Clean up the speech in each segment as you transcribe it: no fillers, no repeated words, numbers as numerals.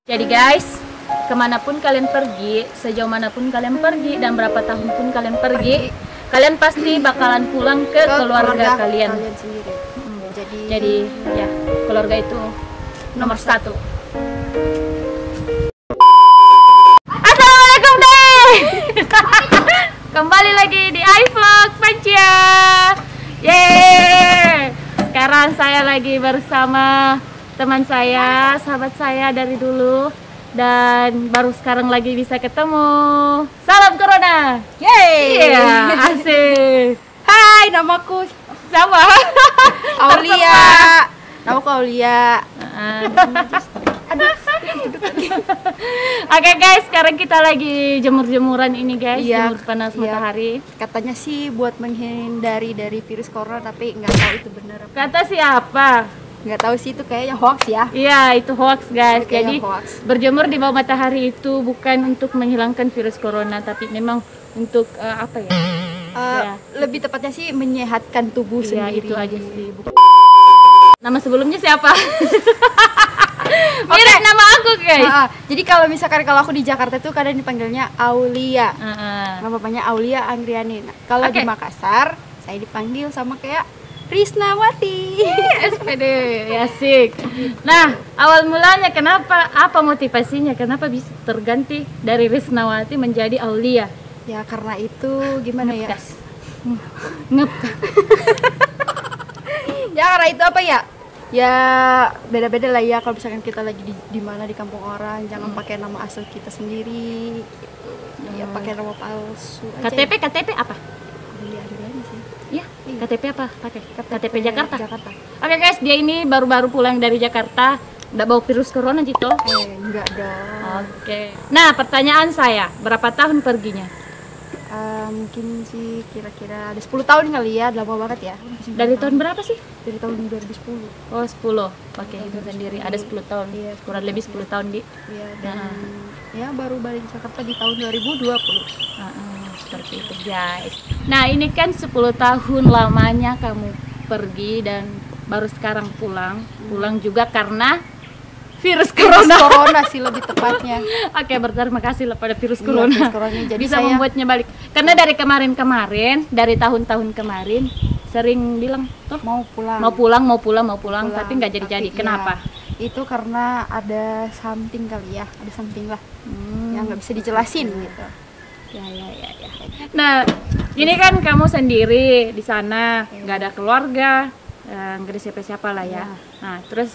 Jadi guys, kemanapun kalian pergi, sejauh manapun kalian pergi, dan berapa tahun pun kalian pergi, kalian pasti bakalan pulang ke keluarga kalian sendiri. Jadi ya, keluarga itu nomor satu. Assalamualaikum deh. Kembali lagi di iVlog Pancia. Yeay. Sekarang saya lagi bersama teman saya, sahabat saya dari dulu, dan baru sekarang lagi bisa ketemu. Salam Corona. Yeay. Iya, asik. Hai, namaku Sama. Aulia. Namaku Aulia. Oke guys, sekarang kita lagi jemur-jemuran ini guys, Iya, jemur panas iya. matahari. Katanya sih buat menghindari dari virus corona, tapi nggak tahu itu benar apa. Kata siapa? Nggak tahu sih, itu kayaknya hoax ya. Iya, itu hoax guys. Itu kayaknya Jadi hoax. berjemur di bawah matahari itu bukan untuk menghilangkan virus corona, tapi memang untuk apa ya? Ya. Lebih tepatnya sih menyehatkan tubuh Iya, sendiri. itu aja sih. Nama sebelumnya siapa? Mirip nama aku guys. Jadi kalau misalkan aku di Jakarta tuh kadang dipanggilnya Aulia. Nama bapaknya Aulia Anggriani. Nah, kalau Oke. di Makassar saya dipanggil sama kayak Risnawati. SPD, ya asik. Nah, awal mulanya kenapa, apa motivasinya, kenapa bisa terganti dari Risnawati menjadi Aulia? Ya karena itu gimana ya? Ngegas. Ngegas. Ya karena itu apa ya? Ya beda-beda lah ya, kalau misalkan kita lagi di mana di kampung orang, jangan pakai nama asal kita sendiri gitu. Ya pakai nama palsu aja. KTP apa? Aulia Anggriani sih. Iya, KTP apa? Pakai KTP Jakarta. Jakarta. Oke guys, dia ini baru-baru pulang dari Jakarta. Nggak bawa virus corona gitu. Enggak dong. Oke. Nah, pertanyaan saya, berapa tahun perginya? Mungkin sih kira-kira ada 10 tahun kali ya, lama banget ya. Dari tahun berapa sih? Dari tahun 2010. Oh, 10. Pakai itu sendiri. Ada 10 tahun. Iya, Kurang lebih 10 tahun di. Iya, dan ya baru balik Jakarta di tahun 2020. Seperti itu guys. Nah, ini kan 10 tahun lamanya kamu pergi dan baru sekarang pulang. Pulang juga karena virus corona. Corona sih lebih tepatnya. Oke, berterima kasih lah pada virus Iya, corona. virus corona. Jadi bisa saya membuatnya balik. Karena dari kemarin-kemarin, dari tahun-tahun kemarin sering bilang tuh mau pulang. mau pulang, tapi nggak jadi-jadi. Tapi Kenapa? ya, itu karena ada something kali ya, ada something lah yang nggak bisa dijelasin gitu. Ya. Nah, ini kan kamu sendiri di sana, nggak ada keluarga, nggak ada siapa-siapa lah ya. Nah, terus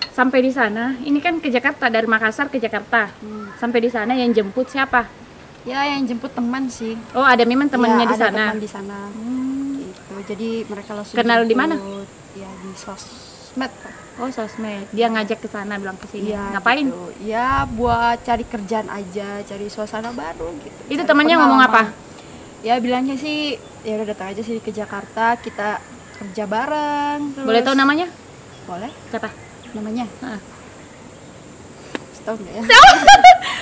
sampai di sana, ini kan ke Jakarta, dari Makassar ke Jakarta. Sampai di sana yang jemput siapa? Ya yang jemput teman sih. Oh, ada memang temannya Ya, di ada sana. teman di sana. Gitu. Jadi mereka langsung Kenal di mana? jemput. Ya di sosmed. Oh, sosmed. Dia ngajak ke sana, bilang ke sini. Iya, Ngapain? gitu. Ya buat cari kerjaan aja, cari suasana baru gitu. Itu Cari temannya ngomong apa? pengalaman. Ya bilangnya sih ya udah datang aja sih ke Jakarta, kita kerja bareng. Boleh tahu namanya? Boleh. Siapa? Namanya? Heeh. Tahu nggak ya?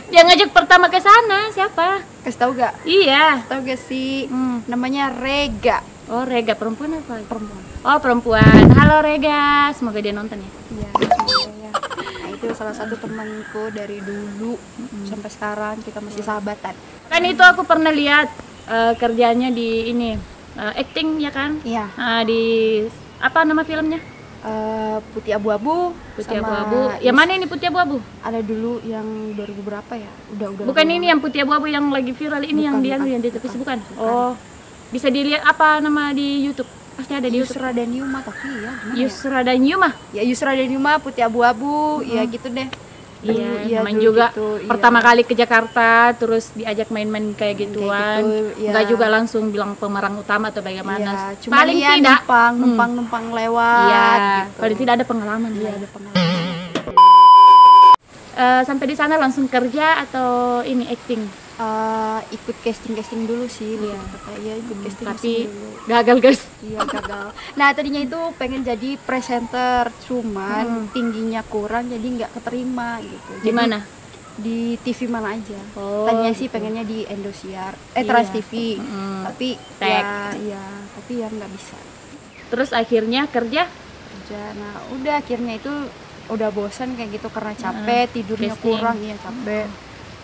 Dia ngajak pertama ke sana, siapa? Kasih tahu gak? Iya. Tahu gak sih? Hmm. Namanya Rega. Oh, Rega, perempuan apa? Perempuan. Oh, perempuan. Halo Rega, semoga dia nonton ya. Iya. Ya. Nah, itu salah satu temanku dari dulu sampai sekarang kita masih sahabatan. Kan itu aku pernah lihat kerjanya di ini acting ya kan? Iya. Di apa nama filmnya? Putih Abu-Abu. Putih sama Abu-Abu. Yang mana ini Putih Abu-Abu? Ada dulu yang 2000 berapa ya? Udah. Bukan ini yang Putih Abu-Abu yang lagi viral ini, yang dia Bukan, yang di televisi bukan? bukan. Oh. Bisa dilihat apa nama di YouTube? Pasti ada di YouTube. Yusra dan Yuma, tapi ya gimana ya? Yusra dan Yuma. Ya Yusra dan Yuma, Putih Abu-Abu, ya gitu deh. Iya, namanya dulu juga gitu, iya. pertama kali ke Jakarta, terus diajak main-main kayak gituan. gitu, iya. Nggak juga langsung bilang pemeran utama atau bagaimana. Iya, cuma Paling ya tidak, numpang lewat. iya, gitu. paling tidak ada pengalaman. Iya, lah. ada pengalaman. Sampai di sana langsung kerja atau ini acting? Ikut casting dulu sih, Iya. ya ikut casting Tapi dulu. gagal guys. Iya gagal. Nah tadinya itu pengen jadi presenter, cuman tingginya kurang jadi nggak keterima gitu. Di Jadi, mana? Di TV mana aja. Oh, Tadinya sih gitu. pengennya di Indosiar, Iya. Trans TV. Mm-mm. Tapi Tek. tapi ya nggak bisa Terus akhirnya kerja? kerja. Nah udah akhirnya itu udah bosan kayak gitu karena capek, tidurnya Casting. kurang, iya capek.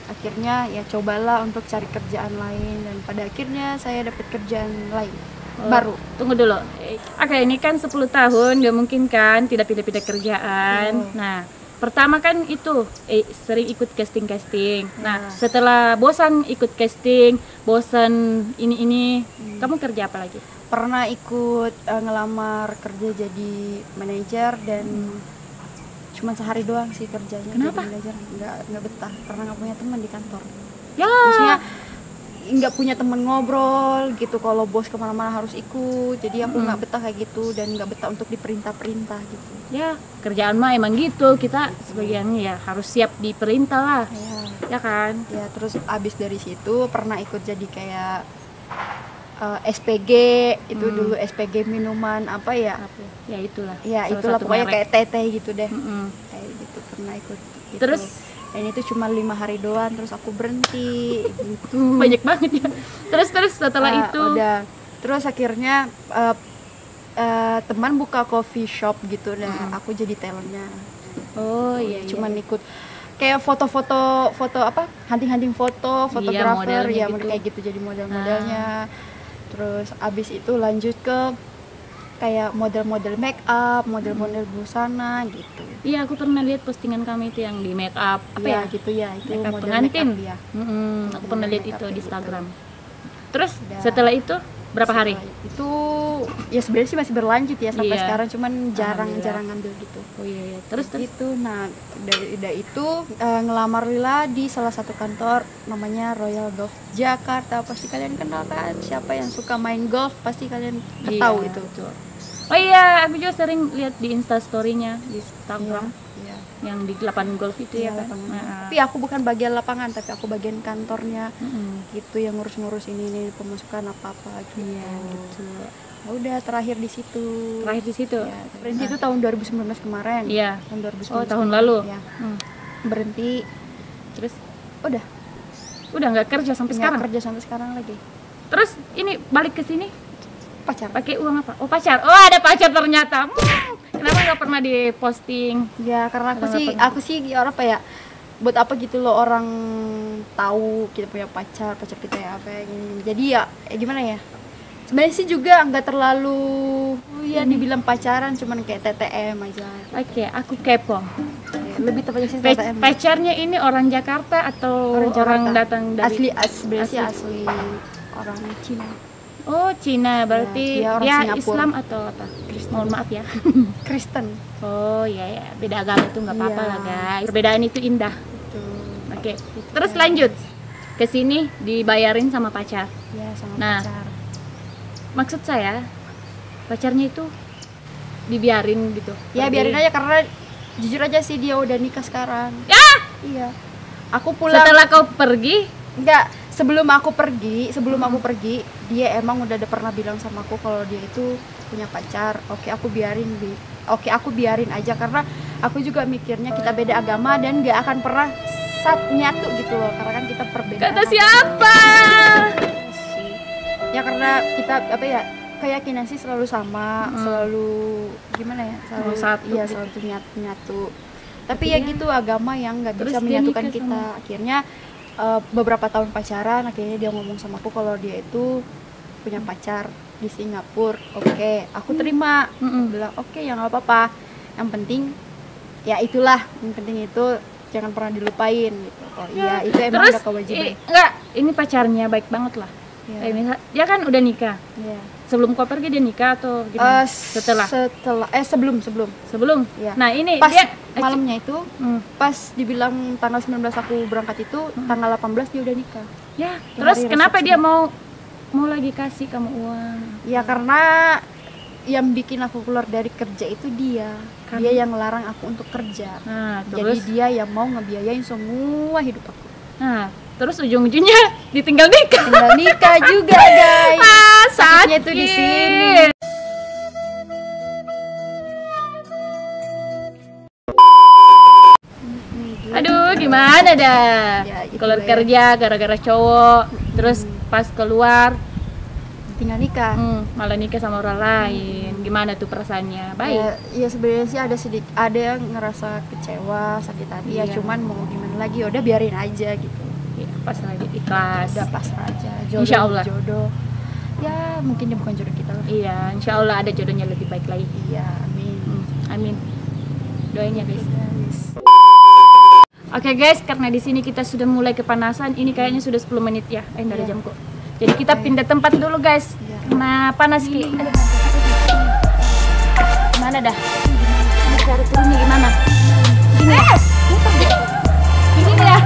Akhirnya ya cobalah untuk cari kerjaan lain dan pada akhirnya saya dapat kerjaan lain baru. Tunggu dulu. Oke, ini kan 10 tahun, gak mungkin kan tidak pindah-pindah kerjaan. Nah, pertama kan itu sering ikut casting-casting. Nah, setelah bosan ikut casting, bosan ini, kamu kerja apa lagi? Pernah ikut ngelamar kerja jadi manajer dan cuman sehari doang sih kerjanya. Kenapa? Jadi manajer nggak betah karena nggak punya teman di kantor. Ya, Maksudnya nggak punya temen ngobrol gitu, kalau bos kemana-mana harus ikut, jadi aku nggak betah kayak gitu dan nggak betah untuk diperintah-perintah gitu. ya kerjaan mah emang gitu. Kita sebagiannya ya harus siap diperintah lah. Ya kan? Ya terus abis dari situ pernah ikut jadi kayak SPG itu dulu, SPG minuman apa ya? Ya itulah. Ya salah itulah satu pokoknya merek. kayak teteh gitu deh. Mm-mm. Kayak gitu pernah ikut gitu. Terus? Dan itu cuma 5 hari doang terus aku berhenti gitu. Banyak banget ya. Terus setelah itu Udah. Terus akhirnya teman buka coffee shop gitu dan aku jadi talentnya. oh iya, Cuman ikut kayak foto-foto apa? Hunting-hunting foto, fotografer, modelnya ya gitu. model kayak gitu jadi model-modelnya. Terus abis itu lanjut ke kayak model-model make up, model-model busana gitu. Iya, aku pernah lihat postingan kamu itu yang di make up apa ya? Gitu ya, itu Make up model pengantin. make up ya. Aku pernah lihat make up itu di gitu. Instagram. Terus Udah. setelah itu berapa hari? Itu ya sebenarnya sih masih berlanjut ya sampai Iya. sekarang, cuman jarang Alhamdulillah. ngambil gitu. Oh iya. Terus Gitu. Nah, dari itu ngelamar Lila di salah satu kantor namanya Royal Golf Jakarta. Pasti kalian kenal kan? Siapa yang suka main golf pasti kalian tahu Iya, itu. betul. Oh iya, aku juga sering lihat di Insta-story-nya di Instagram Iya. yang di lapangan golf itu ya kan. lapangan. Nah, Tapi aku bukan bagian lapangan, tapi aku bagian kantornya. Gitu yang ngurus-ngurus ini pemasukan apa-apa gitu. Iya, gitu. Ya udah terakhir di situ. Terakhir di situ. Ya, berhenti itu tahun 2019 kemarin. Iya. Tahun 2019. Oh, tahun lalu. Ya. Hmm. Berhenti. Terus Udah. udah nggak kerja sampai Nggak sekarang. kerja sampai sekarang lagi. Terus ini balik ke sini Pacar. pakai uang apa? Oh, pacar. Oh, ada pacar ternyata. Kenapa nggak pernah diposting? Ya karena Udah nggak pernah. aku sih orang apa ya, buat apa gitu loh orang tahu kita punya pacar kita ya apa ya, gini. Jadi ya gimana ya, sebenarnya sih juga nggak terlalu ya dibilang pacaran, cuman kayak TTM aja. Oke, aku kepo. Ya, lebih tepatnya sih TTM. Pacarnya ini orang Jakarta atau orang, Jakarta. datang dari sebenarnya sih asli orang Cina. Oh, Cina, berarti Ya, dia orang dia Singapura. Islam atau apa? Mohon maaf ya. Kristen. Oh ya, beda agama itu nggak apa-apa Iya. lah guys. Perbedaan itu indah. Gitu. Oke, terus lanjut ke sini dibayarin sama pacar. Ya sama Nah. pacar. Maksud saya pacarnya itu dibiarin gitu. Ya pergi. biarin aja karena jujur aja sih dia udah nikah sekarang. Ya, Iya. Aku pulang. setelah kau pergi, Enggak, sebelum aku pergi, dia emang udah ada pernah bilang sama aku kalau dia itu punya pacar. Oke, aku biarin aja karena aku juga mikirnya kita beda agama dan nggak akan pernah nyatu gitu loh, karena kan kita perbedaan. kata agama. siapa? Sih. Ya karena kita apa ya, keyakinan sih selalu sama, selalu gimana ya? Selalu satu Iya, gitu. selalu nyatu. Tapi ya gitu agama yang nggak Terus bisa dia menyatukan nikah kita. Akhirnya beberapa tahun pacaran, akhirnya dia ngomong sama aku kalau dia itu punya pacar di Singapura. Oke, aku terima. Aku bilang oke, ya nggak apa-apa. Yang penting ya itulah, yang penting itu jangan pernah dilupain gitu. Oh iya, itu emang Terus udah kewajiban. enggak, ini pacarnya baik banget lah. Iya. Dia kan udah nikah. Iya. Sebelum kau pergi dia nikah atau gimana? Sebelum Sebelum. Iya. Nah, ini pas dia malamnya itu Hmm. pas dibilang tanggal 19 aku berangkat itu tanggal 18 dia udah nikah. Ya, Yang terus hari kenapa resepsi. dia mau lagi kasih kamu uang? Ya karena yang bikin aku keluar dari kerja itu dia. Dia yang ngelarang aku untuk kerja. Nah, Jadi terus dia yang mau ngebiayain semua hidup aku. terus ujung-ujungnya ditinggal nikah. Tinggal nikah juga, guys. Sakitnya Sakit itu di sini. Aduh, gimana dah? Ya, itu Keluar ya. kerja gara-gara cowok, terus pas keluar tinggal nikah. Malah nikah sama orang lain. Gimana tuh perasaannya? Baik. Ya sebenarnya sih ada yang ngerasa kecewa, sakit hati ya, Iya. cuman mau gimana lagi, udah biarin aja gitu. Ya, pas lagi ikhlas. Udah pasrah aja, Insya Allah. jodoh. Ya mungkin dia bukan jodoh kita lah. Iya, insya Allah ada jodohnya lebih baik lagi. Iya, amin. Amin. Doain ya guys. Oke guys, karena di sini kita sudah mulai kepanasan. Ini kayaknya sudah 10 menit ya, dari Iya. jamku. Jadi kita pindah tempat dulu guys. Iya. Karena panas Ki. Gimana dah? Ini cara turunnya gimana? Gini ya? Gini ya?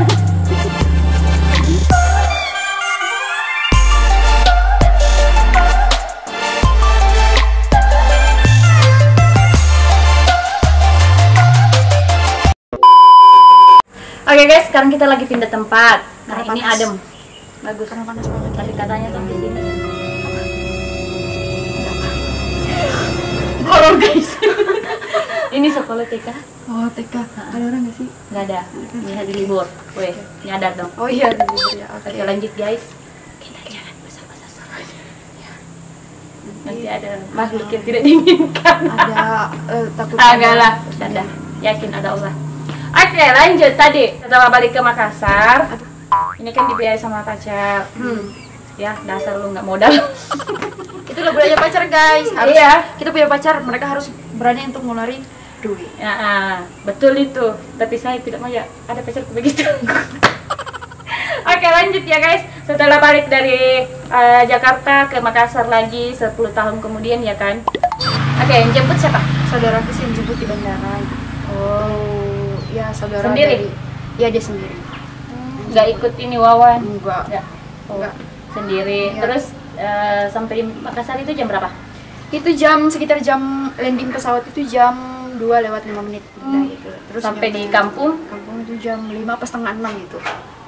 Oke guys, sekarang kita lagi pindah tempat. Nah, Karena ini panas. adem. Bagus. Karena panas banget. Tapi katanya tuh di sini. Horor guys. Ini sekolah TK? Oh, TK. Ada orang nggak sih? Nggak ada. Ini hari libur. Weh, nyadar dong. Oh iya, ya. Oke, lanjut guys. Kita jangan basah-basah aja. Nanti ada makhluk yang tidak diinginkan. Ada takut. Agak lah, bercanda. Yakin ada Allah. Oke, lanjut tadi. Setelah balik ke Makassar, ini kan dibiayai sama pacar. Ya, dasar lu nggak modal. Itulah budaya pacar guys. Iya. Kita punya pacar, mereka harus berani untuk ngeluarin duit. Ya, betul itu. Tapi saya tidak mau ya ada pacarku begitu. Oke, lanjut ya guys. Setelah balik dari Jakarta ke Makassar lagi 10 tahun kemudian ya kan. Oke, yang jemput siapa? Saudaraku sih yang jemput di bandara. Oh, Ya saudara Sendiri? Ya dia sendiri. nggak ikut ini Wawan? Enggak. Nggak. Oh, Nggak. sendiri. Iya. Terus sampai di Makassar itu jam berapa? Itu sekitar jam landing pesawat itu jam 2:05. Udah gitu. Terus Sampai nyampe di kampung? Kampung itu jam 5 apa setengah 6 gitu.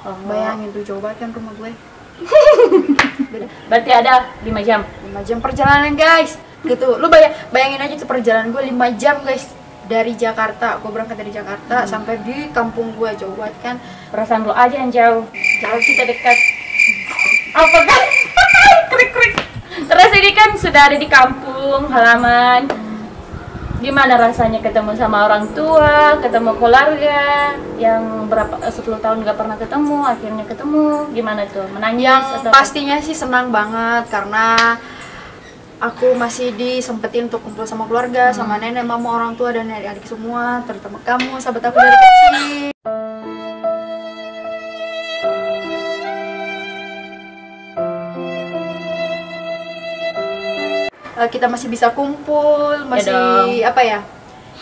Oh, Bayangin tuh jauh banget kan rumah gue. berarti ada 5 jam. 5 jam perjalanan guys. Gitu. Lu bayangin aja tuh perjalanan gue 5 jam guys. Dari Jakarta, gue berangkat dari Jakarta sampai di kampung gue, jauh banget kan. Perasaan lo aja yang jauh. Kalau kita dekat. Apa kan? Krik-krik. Terus ini kan sudah ada di kampung halaman. Gimana rasanya ketemu sama orang tua, ketemu keluarga yang 10 tahun gak pernah ketemu, akhirnya ketemu. Gimana tuh? Menangis Yang atau pastinya sih senang banget karena aku masih disempetin untuk kumpul sama keluarga, sama nenek, mama, orang tua, dan adik-adik semua, terutama kamu, sahabat aku dari kecil. Kita masih bisa kumpul, masih dong. apa ya?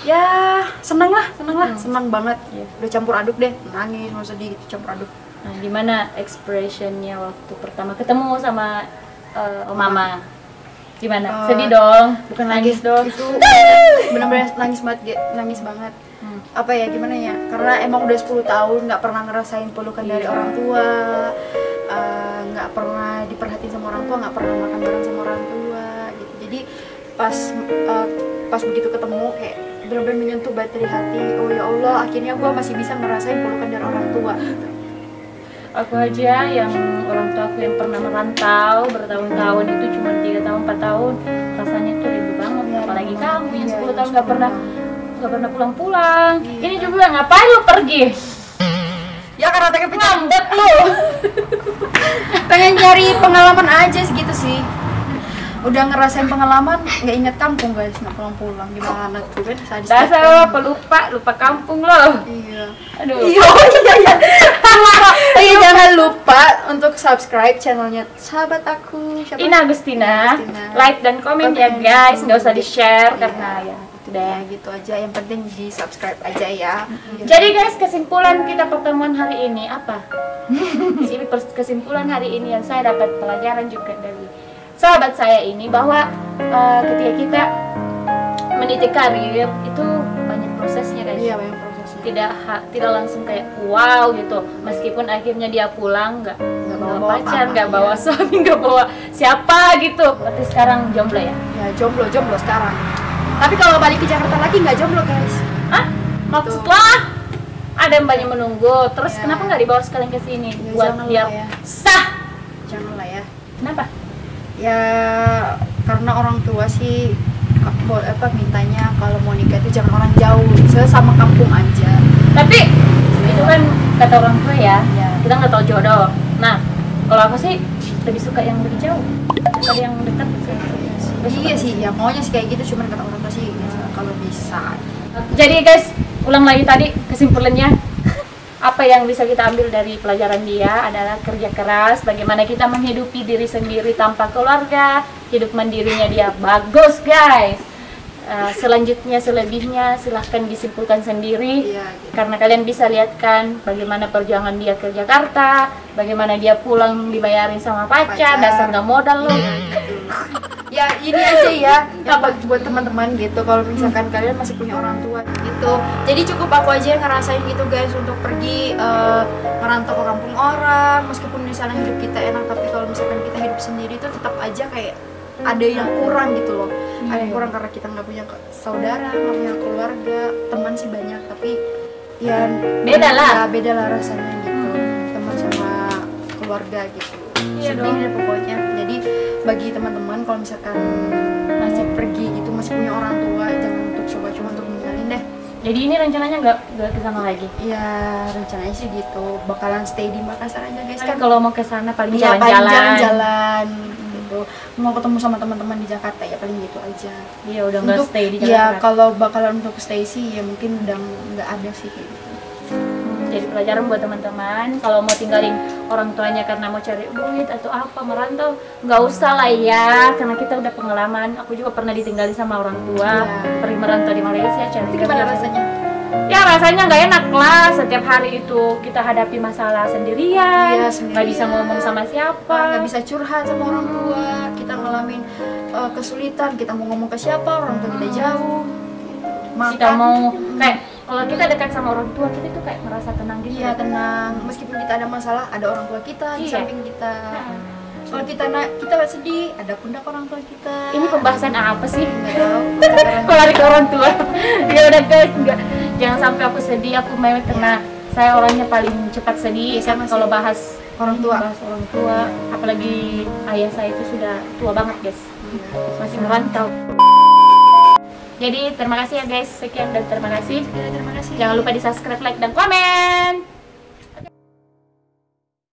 Ya senang lah, senang banget. Iya. Udah campur aduk deh, nangis, mau sedih, gitu, campur aduk. Nah, gimana expressionnya waktu pertama ketemu sama mama? Gimana? Sedih dong? Bukan nangis lagi dong? itu benar-benar nangis banget, nangis banget. Apa ya, gimana ya, karena emang udah 10 tahun nggak pernah ngerasain pelukan dari orang tua, nggak pernah diperhatiin sama orang tua, nggak pernah makan bareng sama orang tua gitu. Jadi pas begitu ketemu kayak benar-benar menyentuh bateri hati. Oh ya Allah, akhirnya gue masih bisa ngerasain pelukan dari orang tua gitu. Aku aja yang orang tua aku yang pernah merantau bertahun-tahun itu cuma 3 tahun 4 tahun rasanya tuh rindu banget. Iya, Apalagi rindu kamu banget. yang Iya, 10 tahun yang nggak 10 pernah tahun. pulang-pulang. Iya. Ini juga ngapain lu pergi? Ya karena pengen Ngambek lu. pengen nyari pengalaman aja segitu sih. Udah ngerasain pengalaman, nggak inget kampung guys, nggak pulang-pulang, gimana tuh kan? Sadis Dasar banget. lo lupa kampung lo. Iya. Aduh. Iya. Iya, jangan lupa untuk subscribe channelnya sahabat aku. Siapa? Ina Agustina, Agustina. like dan komen ya Komen. guys, nggak usah di-share Iya. karena ya itu deh. Ya gitu aja, yang penting di subscribe aja ya. Jadi guys, kesimpulan kita pertemuan hari ini apa? Jadi kesimpulan hari ini yang saya dapat pelajaran juga dari sahabat saya ini bahwa ketika kita meniti karir itu banyak prosesnya guys. Iya, banyak prosesnya. Tidak langsung kayak wow gitu. Meskipun akhirnya dia pulang nggak bawa bawa pacar, apa-apa, nggak bawa iya. suami, nggak bawa siapa gitu. Berarti sekarang jomblo ya? Ya jomblo sekarang. Tapi kalau balik ke Jakarta lagi nggak jomblo guys. Hah? Maksudnya ada yang banyak menunggu. Terus Ya. kenapa nggak dibawa sekalian ke sini Ya, buat jangan biar lah ya. sah? Janganlah ya. Kenapa? Ya karena orang tua sih mintanya kalau mau nikah itu jangan orang jauh, sama kampung aja. Tapi itu kan kata orang tua ya, Iya. kita nggak tahu jodoh. Nah, kalau aku sih lebih suka yang lebih jauh daripada yang dekat. Iya sih, ya maunya sih kayak gitu, cuman kata orang tua sih ya, kalau bisa. Jadi guys, ulang lagi tadi kesimpulannya. Apa yang bisa kita ambil dari pelajaran dia adalah kerja keras, bagaimana kita menghidupi diri sendiri tanpa keluarga, hidup mandirinya dia bagus guys. Selanjutnya selebihnya silahkan disimpulkan sendiri. Iya, gitu. Karena kalian bisa lihat kan bagaimana perjuangan dia ke Jakarta, bagaimana dia pulang dibayarin sama pacar. Dasar nggak modal loh. Ya ini aja ya, buat teman-teman gitu, kalau misalkan kalian masih punya orang tua gitu, jadi cukup aku aja yang ngerasain gitu guys, untuk pergi ngerantau ke kampung orang, meskipun di sana hidup kita enak, tapi kalau misalkan kita hidup sendiri itu tetap aja kayak ada yang kurang gitu loh. Ada yang kurang karena kita nggak punya saudara, nggak punya keluarga, teman sih banyak, tapi ya Beda lah. ya, beda lah rasanya gitu, teman sama keluarga gitu. Iya Sedih dong. deh pokoknya. Jadi bagi teman-teman kalau misalkan masih pergi gitu, masih punya orang tua, jangan untuk coba-coba untuk ninggalin deh. Jadi ini rencananya nggak ke sana lagi. Ya rencananya sih gitu, bakalan stay di Makassar aja guys Kan kan. kalau mau ke sana paling Iya, paling jalan-jalan. jalan-jalan gitu. Mau ketemu sama teman-teman di Jakarta ya paling gitu aja. Iya, udah nggak Untuk stay di ya Jakarta. kalau bakalan untuk stay sih ya mungkin udah nggak ada sih kayak gitu. Jadi pelajaran buat teman-teman, kalau mau tinggalin orang tuanya karena mau cari duit atau apa, merantau, nggak usah lah ya, karena kita udah pengalaman. Aku juga pernah ditinggalin sama orang tua, Iya. pergi merantau di Malaysia, cari Itu gimana kerja. rasanya? Ya rasanya nggak enak lah, setiap hari itu kita hadapi masalah sendirian, Iya, sendirian. nggak bisa ngomong sama siapa. Nggak bisa curhat sama orang tua, kita ngalamin kesulitan, kita mau ngomong ke siapa, orang tua kita jauh. Kita mau kayak kalau kita dekat sama orang tua, kita tuh kayak merasa tenang gitu. Iya tenang, meskipun kita ada masalah, ada orang tua kita di Iya. samping kita. Kalau kita sedih, ada pundak orang tua kita. Ini pembahasan apa sih? Nggak tahu. Kalau lari ke orang tua. Ya udah guys, jangan sampai aku sedih, aku mewek karena saya orangnya paling cepat sedih. Iya, sama Kan kalau sih. bahas Orang tua. bahas orang tua, apalagi ayah saya itu sudah tua banget guys, masih merantau. Jadi terima kasih ya guys, sekian dan terima kasih. Terima kasih. Jangan lupa di subscribe, like dan komen.